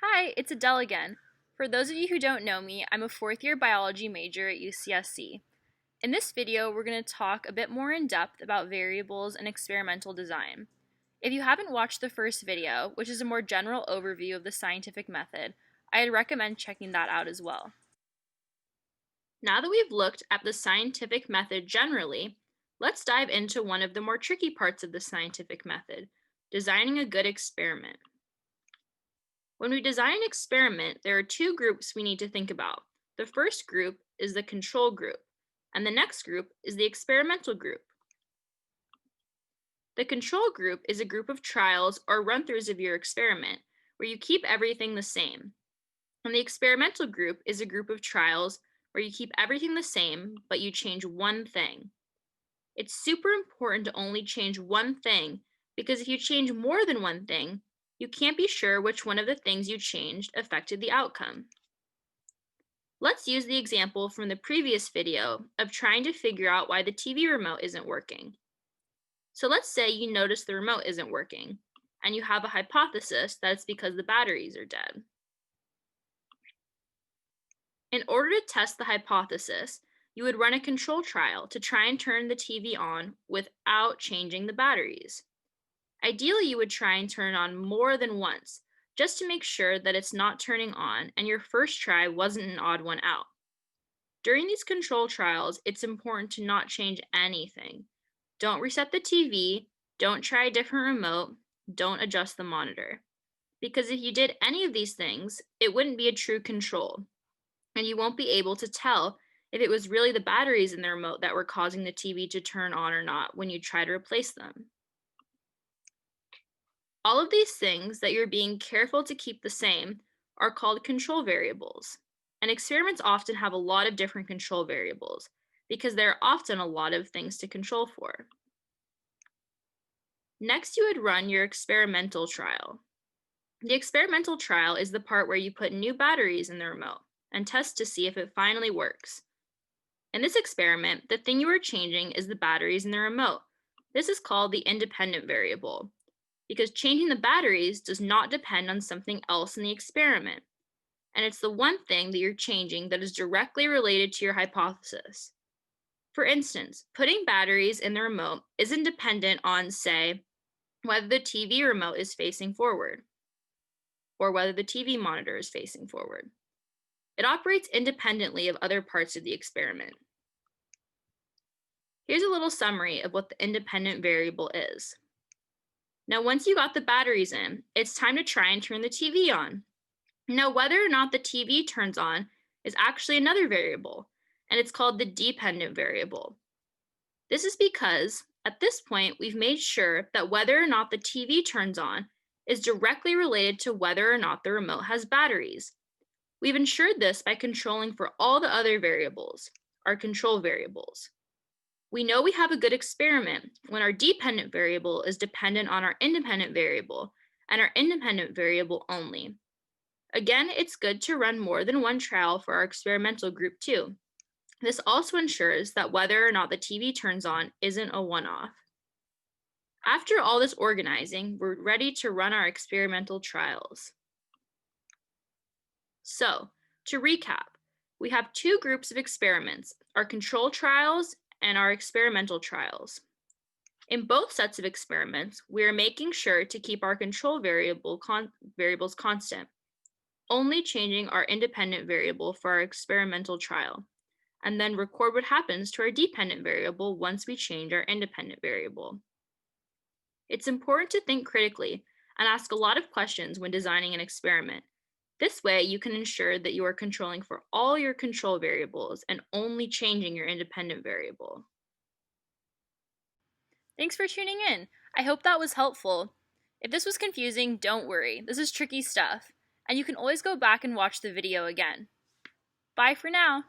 Hi, it's Adele again. For those of you who don't know me, I'm a fourth year biology major at UCSC. In this video, we're going to talk a bit more in depth about variables and experimental design. If you haven't watched the first video, which is a more general overview of the scientific method, I'd recommend checking that out as well. Now that we've looked at the scientific method generally, let's dive into one of the more tricky parts of the scientific method, designing a good experiment. When we design an experiment, there are two groups we need to think about. The first group is the control group, and the next group is the experimental group. The control group is a group of trials or run-throughs of your experiment, where you keep everything the same. And the experimental group is a group of trials where you keep everything the same, but you change one thing. It's super important to only change one thing, because if you change more than one thing, you can't be sure which one of the things you changed affected the outcome. Let's use the example from the previous video of trying to figure out why the TV remote isn't working. So let's say you notice the remote isn't working, and you have a hypothesis that it's because the batteries are dead. In order to test the hypothesis, you would run a control trial to try and turn the TV on without changing the batteries. Ideally, you would try and turn it on more than once, just to make sure that it's not turning on and your first try wasn't an odd one out. During these control trials, it's important to not change anything. Don't reset the TV, don't try a different remote, don't adjust the monitor. Because if you did any of these things, it wouldn't be a true control, and you won't be able to tell if it was really the batteries in the remote that were causing the TV to turn on or not when you try to replace them. All of these things that you're being careful to keep the same are called control variables. And experiments often have a lot of different control variables because there are often a lot of things to control for. Next, you would run your experimental trial. The experimental trial is the part where you put new batteries in the remote and test to see if it finally works. In this experiment, the thing you are changing is the batteries in the remote. This is called the independent variable, because changing the batteries does not depend on something else in the experiment. And it's the one thing that you're changing that is directly related to your hypothesis. For instance, putting batteries in the remote isn't dependent on, say, whether the TV remote is facing forward, or whether the TV monitor is facing forward. It operates independently of other parts of the experiment. Here's a little summary of what the independent variable is. Now, once you got the batteries in, it's time to try and turn the TV on. Now, whether or not the TV turns on is actually another variable, and it's called the dependent variable. This is because, at this point, we've made sure that whether or not the TV turns on is directly related to whether or not the remote has batteries. We've ensured this by controlling for all the other variables, our control variables. We know we have a good experiment when our dependent variable is dependent on our independent variable, and our independent variable only. Again, it's good to run more than one trial for our experimental group too. This also ensures that whether or not the TV turns on isn't a one-off. After all this organizing, we're ready to run our experimental trials. So, to recap, we have two groups of experiments, our control trials and our experimental trials. In both sets of experiments, we are making sure to keep our control variables constant, only changing our independent variable for our experimental trial, and then record what happens to our dependent variable once we change our independent variable. It's important to think critically and ask a lot of questions when designing an experiment. This way, you can ensure that you are controlling for all your control variables and only changing your independent variable. Thanks for tuning in. I hope that was helpful. If this was confusing, don't worry. This is tricky stuff, and you can always go back and watch the video again. Bye for now.